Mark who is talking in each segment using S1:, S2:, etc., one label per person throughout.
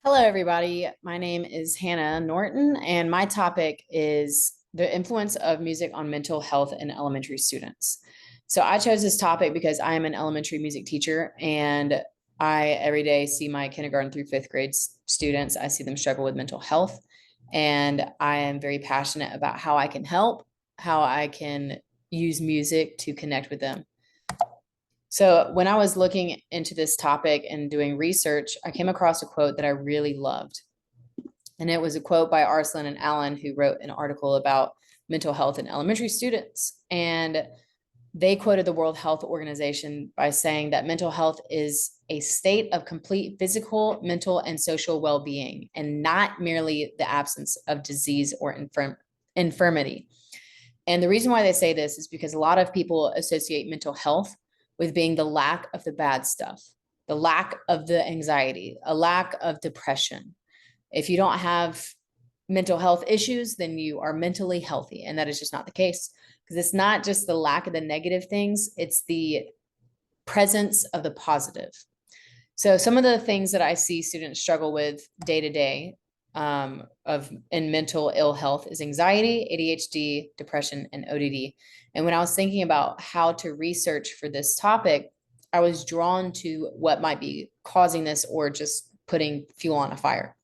S1: Hello, everybody. My name is Hannah Norton, and my topic is the influence of music on mental health in elementary students. So I chose this topic because I am an elementary music teacher, and I every day see my kindergarten through fifth grade students. I see them struggle with mental health, and I am very passionate about how I can help, how I can use music to connect with them. So when I was looking into this topic and doing research, I came across a quote that I really loved. And it was a quote by Arslan and Allen, who wrote an article about mental health in elementary students. And they quoted the World Health Organization by saying that mental health is a state of complete physical, mental, and social well-being, and not merely the absence of disease or infirmity. And the reason why they say this is because a lot of people associate mental health with being the lack of the bad stuff, the lack of the anxiety, a lack of depression. If you don't have mental health issues, then you are mentally healthy. And that is just not the case, because it's not just the lack of the negative things, it's the presence of the positive. So some of the things that I see students struggle with day to day of in mental ill health is anxiety, ADHD, depression, and ODD. And when I was thinking about how to research for this topic, I was drawn to what might be causing this or just putting fuel on a fire.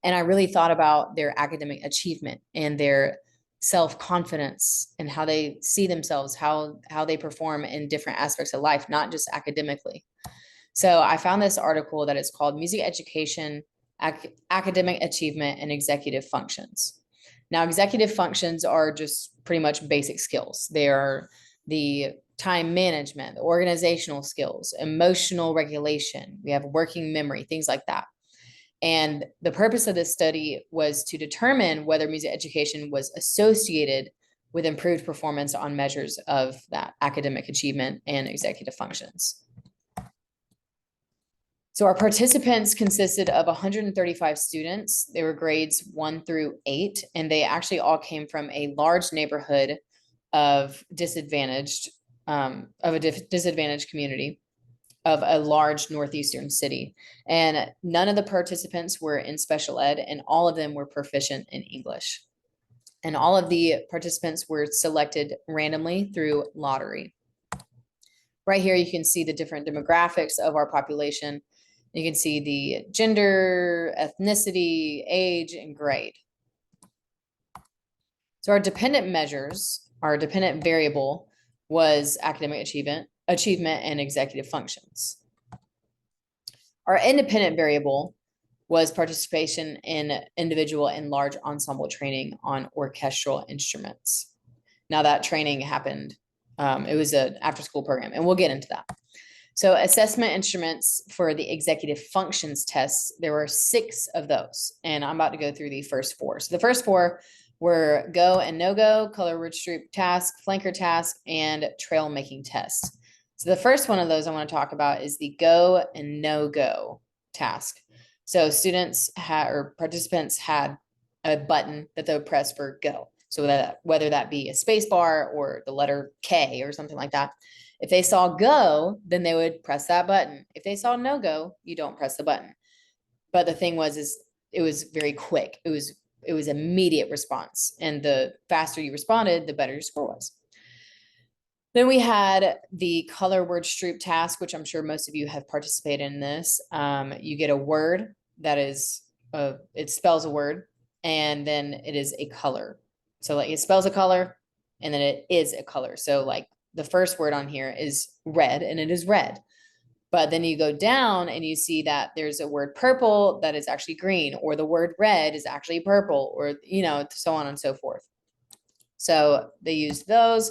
S1: And I really thought about their academic achievement and their self-confidence and how they see themselves, how they perform in different aspects of life, not just academically. So I found this article that is called Music Education, Academic Achievement, and Executive Functions. Now, executive functions are just pretty much basic skills. They are the time management, the organizational skills, emotional regulation. We have working memory, things like that. And the purpose of this study was to determine whether music education was associated with improved performance on measures of that academic achievement and executive functions. So our participants consisted of 135 students. They were grades 1 through 8, and they actually all came from a large neighborhood of disadvantaged community of a large northeastern city. And none of the participants were in special ed, and all of them were proficient in English. And all of the participants were selected randomly through lottery. Right here, you can see the different demographics of our population. You can see the gender, ethnicity, age, and grade. So our dependent measures, our dependent variable was academic achievement and executive functions. Our independent variable was participation in individual and large ensemble training on orchestral instruments. Now that training happened, it was an after-school program, and we'll get into that. So assessment instruments for the executive functions tests, there were 6 of those, and I'm about to go through the first 4. So the first 4 were go and no-go, color word troop task, flanker task, and trail making test. So the first one of those I want to talk about is the go and no-go task. So students had, or participants had a button that they would press for go. So that whether that be a space bar or the letter K or something like that. If they saw go, then they would press that button. If they saw no go, you don't press the button. But the thing was, it was very quick. It was immediate response. And the faster you responded, the better your score was. Then we had the color word troop task, which I'm sure most of you have participated in this. You get a word that is, it spells a word, and then it is a color. So like it spells a color, and then it is a color. So like the first word on here is red, and it is red. But then you go down and you see that there's a word purple that is actually green, or the word red is actually purple, or, you know, so on and so forth. So they used those.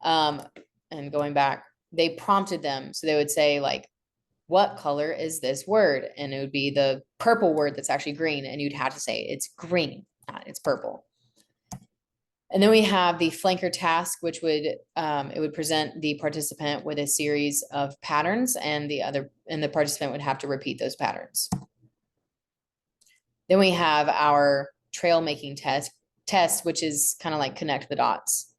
S1: And going back, they prompted them. So they would say like, what color is this word? And it would be the purple word that's actually green. And you'd have to say it's green, not it's purple. And then we have the flanker task, which would, it would present the participant with a series of patterns, and the participant would have to repeat those patterns. Then we have our trail making test, which is kind of like connect the dots.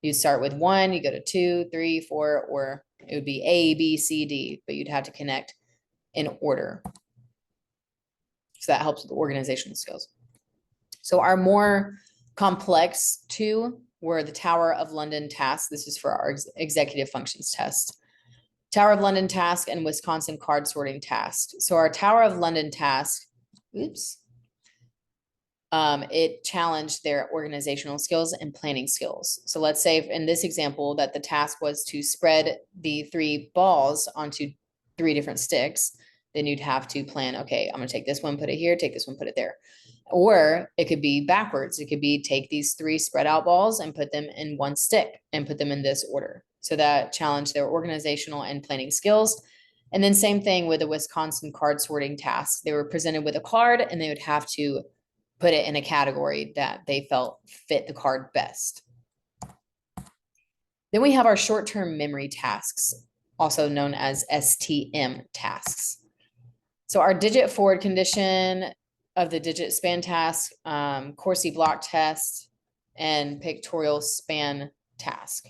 S1: You start with 1, you go to 2, 3, 4, or it would be A, B, C, D, but you'd have to connect in order. So that helps with organizational skills. So our more complex two were the Tower of London task. This is for our executive functions test. Tower of London task and Wisconsin card sorting task. So our Tower of London task, it challenged their organizational skills and planning skills. So let's say in this example that the task was to spread the 3 balls onto 3 different sticks, then you'd have to plan, okay, I'm gonna take this one, put it here, take this one, put it there. Or it could be backwards. It could be take these 3 spread out balls and put them in 1 stick and put them in this order. So that challenged their organizational and planning skills. And then same thing with the Wisconsin card sorting task. They were presented with a card and they would have to put it in a category that they felt fit the card best. Then we have our short-term memory tasks, also known as STM tasks. So our digit forward condition of the digit span task, Corsi block test, and pictorial span task.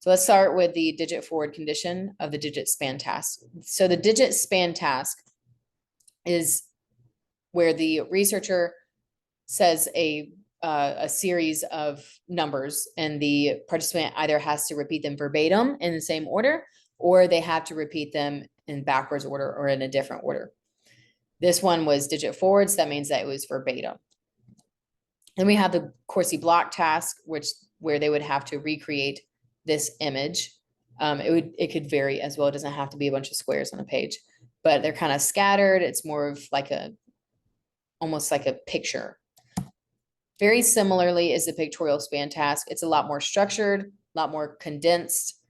S1: So let's start with the digit forward condition of the digit span task. So the digit span task is where the researcher says a series of numbers and the participant either has to repeat them verbatim in the same order, or they have to repeat them in backwards order or in a different order. This one was digit forwards. That means that it was verbatim. Then we have the Corsi block task, where they would have to recreate this image. It could vary as well. It doesn't have to be a bunch of squares on a page, but they're kind of scattered. It's more of like almost like a picture. Very similarly is the pictorial span task. It's a lot more structured, a lot more condensed.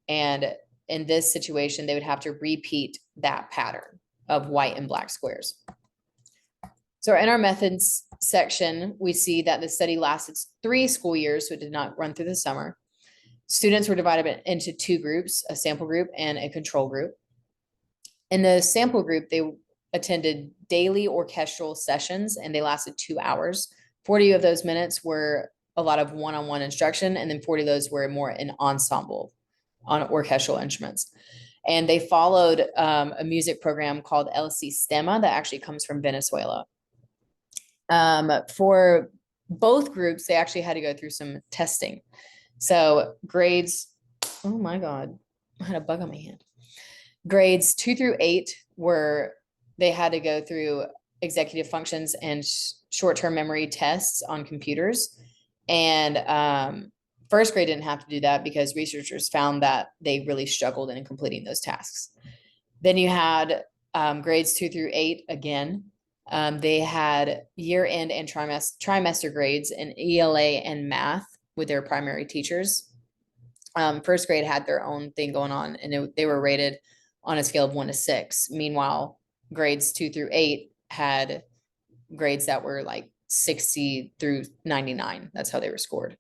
S1: And in this situation, they would have to repeat that pattern of white and black squares. So in our methods section, we see that the study lasted 3 school years, so it did not run through the summer. Students were divided into 2 groups, a sample group and a control group. In the sample group, they attended daily orchestral sessions and they lasted 2 hours. 40 of those minutes were a lot of one-on-one instruction, and then 40 of those were more an ensemble on orchestral instruments. And they followed a music program called El Sistema that actually comes from Venezuela. For both groups, they actually had to go through some testing. So grades, oh my God, I had a bug on my hand. Grades 2 through 8 they had to go through executive functions and short-term memory tests on computers. And first grade didn't have to do that because researchers found that they really struggled in completing those tasks. Then you had grades 2 through 8 again. They had year-end and trimester grades in ELA and math with their primary teachers. First grade had their own thing going on, and they were rated on a scale of 1 to 6. Meanwhile, grades 2 through 8 had grades that were like 60 through 99. That's how they were scored.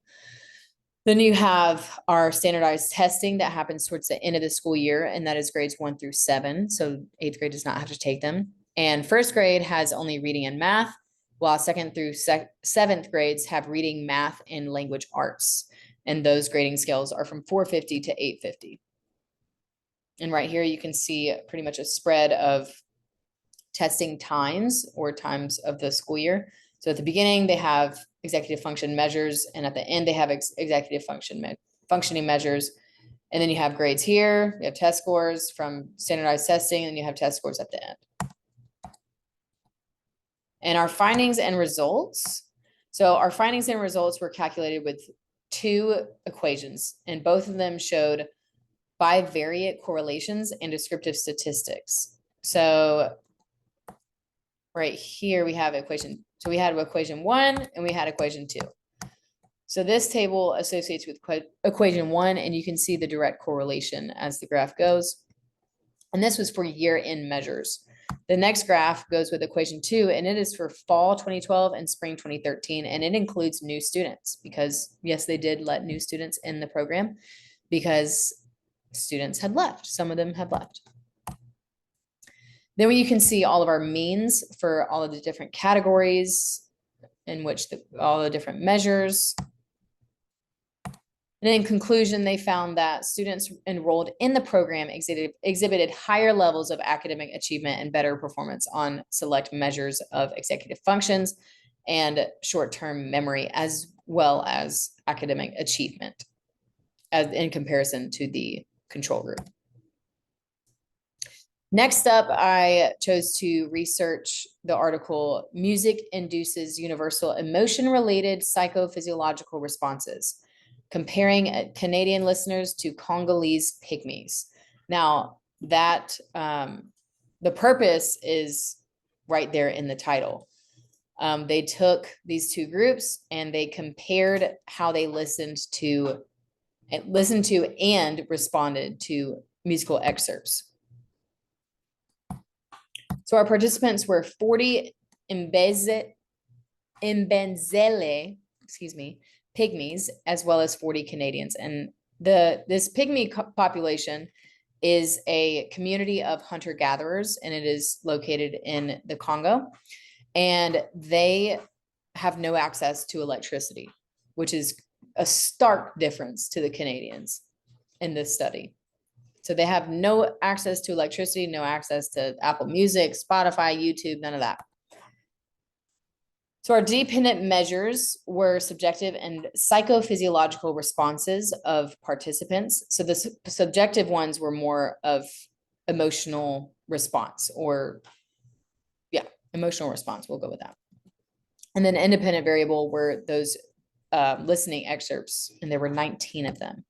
S1: Then you have our standardized testing that happens towards the end of the school year, and that is grades 1 through 7. So 8th grade does not have to take them. And first grade has only reading and math, while 2nd through 7th grades have reading, math, and language arts. And those grading scales are from 450 to 850. And right here, you can see pretty much a spread of testing times or times of the school year. So at the beginning, they have executive function measures, and at the end, they have executive functioning measures. And then you have grades here, you have test scores from standardized testing, and you have test scores at the end. And our findings and results. So our findings and results were calculated with 2 equations, and both of them showed bivariate correlations and descriptive statistics. So right here we have equation. So we had equation 1 and we had equation 2. So this table associates with equation 1, and you can see the direct correlation as the graph goes. And this was for year-end measures. The next graph goes with equation 2, and it is for fall 2012 and spring 2013. And it includes new students because, yes, they did let new students in the program because students had left. Some of them had left. Then you can see all of our means for all of the different categories in which all the different measures. And in conclusion, they found that students enrolled in the program exhibited higher levels of academic achievement and better performance on select measures of executive functions and short-term memory, as well as academic achievement, as in comparison to the control group. Next up, I chose to research the article, Music Induces Universal Emotion-Related Psychophysiological Responses, comparing Canadian listeners to Congolese pygmies. Now, that the purpose is right there in the title. They took these two groups and they compared how they listened to and responded to musical excerpts. So our participants were 40 Mbenzele, pygmies, as well as 40 Canadians. And this pygmy population is a community of hunter-gatherers, and it is located in the Congo. And they have no access to electricity, which is a stark difference to the Canadians in this study. So they have no access to electricity, no access to Apple Music, Spotify, YouTube, none of that. So our dependent measures were subjective and psychophysiological responses of participants. So the subjective ones were more of emotional response, or emotional response. We'll go with that. And then independent variable were those listening excerpts, and there were 19 of them.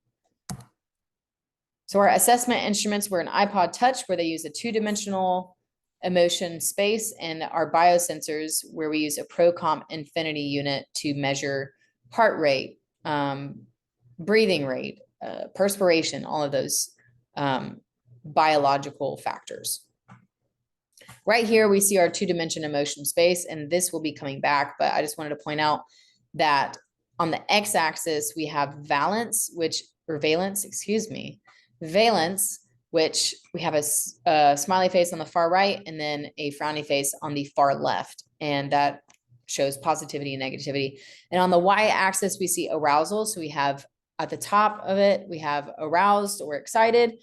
S1: So our assessment instruments were an iPod Touch, where they use a two-dimensional emotion space, and our biosensors, where we use a ProComp Infinity unit to measure heart rate, breathing rate, perspiration, all of those biological factors. Right here, we see our two-dimension emotion space, and this will be coming back, but I just wanted to point out that on the x-axis, we have valence, valence, which we have a smiley face on the far right and then a frowny face on the far left. And that shows positivity and negativity. And on the y-axis, we see arousal. So we have at the top of it, we have aroused or excited.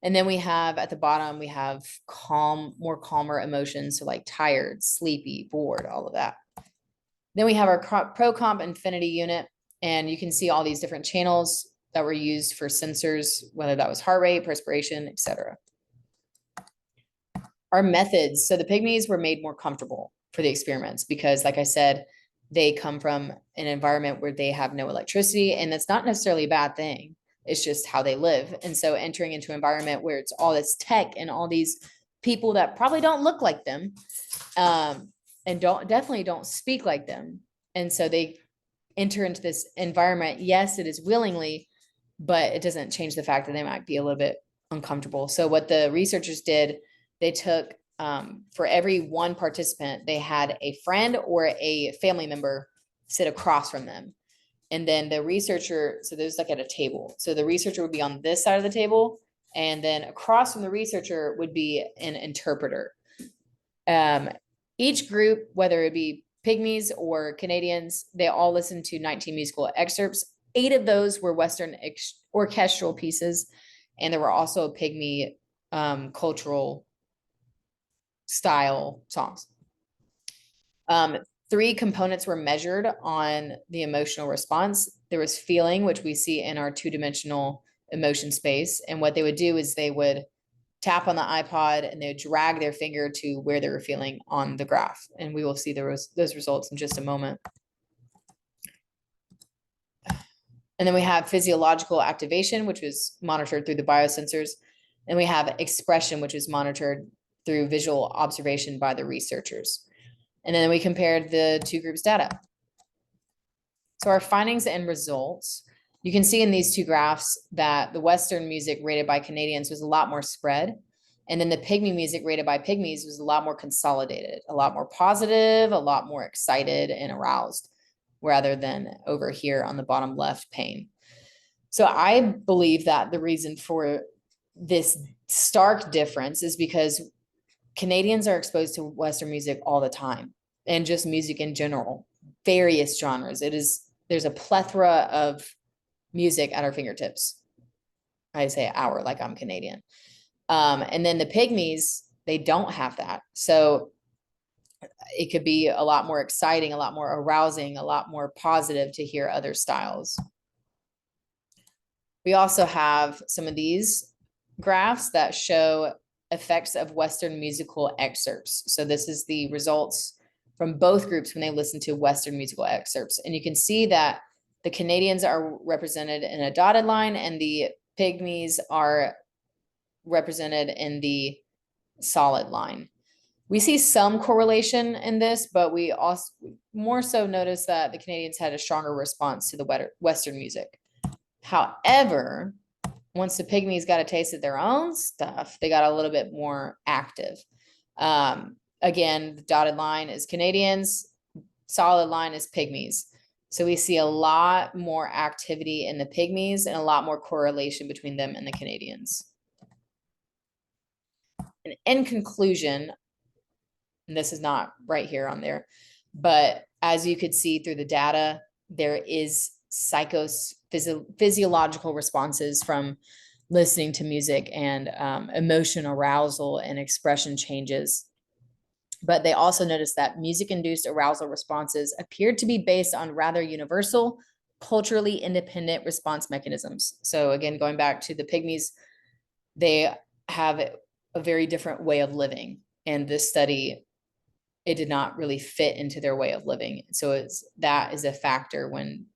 S1: And then we have at the bottom, we have more calmer emotions. So like tired, sleepy, bored, all of that. Then we have our ProComp Infinity unit, and you can see all these different channels that were used for sensors, whether that was heart rate, perspiration, etc. Our methods. So the pygmies were made more comfortable for the experiments because, like I said, they come from an environment where they have no electricity, and that's not necessarily a bad thing. It's just how they live. And so entering into an environment where it's all this tech and all these people that probably don't look like them, and definitely don't speak like them. And so they enter into this environment. Yes, it is willingly, but it doesn't change the fact that they might be a little bit uncomfortable. So what the researchers did, they took, for every one participant, they had a friend or a family member sit across from them. And then the researcher, so there's like at a table. So the researcher would be on this side of the table, and then across from the researcher would be an interpreter. Each group, whether it be pygmies or Canadians, they all listened to 19 musical excerpts. 8 of those were Western orchestral pieces, and there were also pygmy cultural style songs. 3 components were measured on the emotional response. There was feeling, which we see in our two-dimensional emotion space. And what they would do is they would tap on the iPod and they would drag their finger to where they were feeling on the graph. And we will see those results in just a moment. And then we have physiological activation, which was monitored through the biosensors. And we have expression, which is monitored through visual observation by the researchers. And then we compared the 2 groups' data. So our findings and results, you can see in these 2 graphs that the Western music rated by Canadians was a lot more spread. And then the pygmy music rated by pygmies was a lot more consolidated, a lot more positive, a lot more excited and aroused, rather than over here on the bottom left pane. So I believe that the reason for this stark difference is because Canadians are exposed to Western music all the time, and just music in general, various genres. There's a plethora of music at our fingertips. I say our, like I'm Canadian. And then the pygmies, they don't have that. So it could be a lot more exciting, a lot more arousing, a lot more positive to hear other styles. We also have some of these graphs that show effects of Western musical excerpts. So this is the results from both groups when they listen to Western musical excerpts. And you can see that the Canadians are represented in a dotted line and the pygmies are represented in the solid line. We see some correlation in this, but we also more so notice that the Canadians had a stronger response to the Western music. However, once the pygmies got a taste of their own stuff, they got a little bit more active. Again, the dotted line is Canadians, solid line is pygmies. So we see a lot more activity in the pygmies and a lot more correlation between them and the Canadians. And in conclusion, and this is not right here on there, but as you could see through the data, there is physiological responses from listening to music and emotion arousal and expression changes. But they also noticed that music-induced arousal responses appeared to be based on rather universal, culturally independent response mechanisms. So again, going back to the pygmies, they have a very different way of living. And this study, it did not really fit into their way of living. So that is a factor when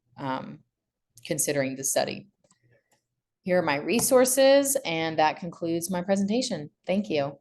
S1: considering the study. Here are my resources, and that concludes my presentation. Thank you.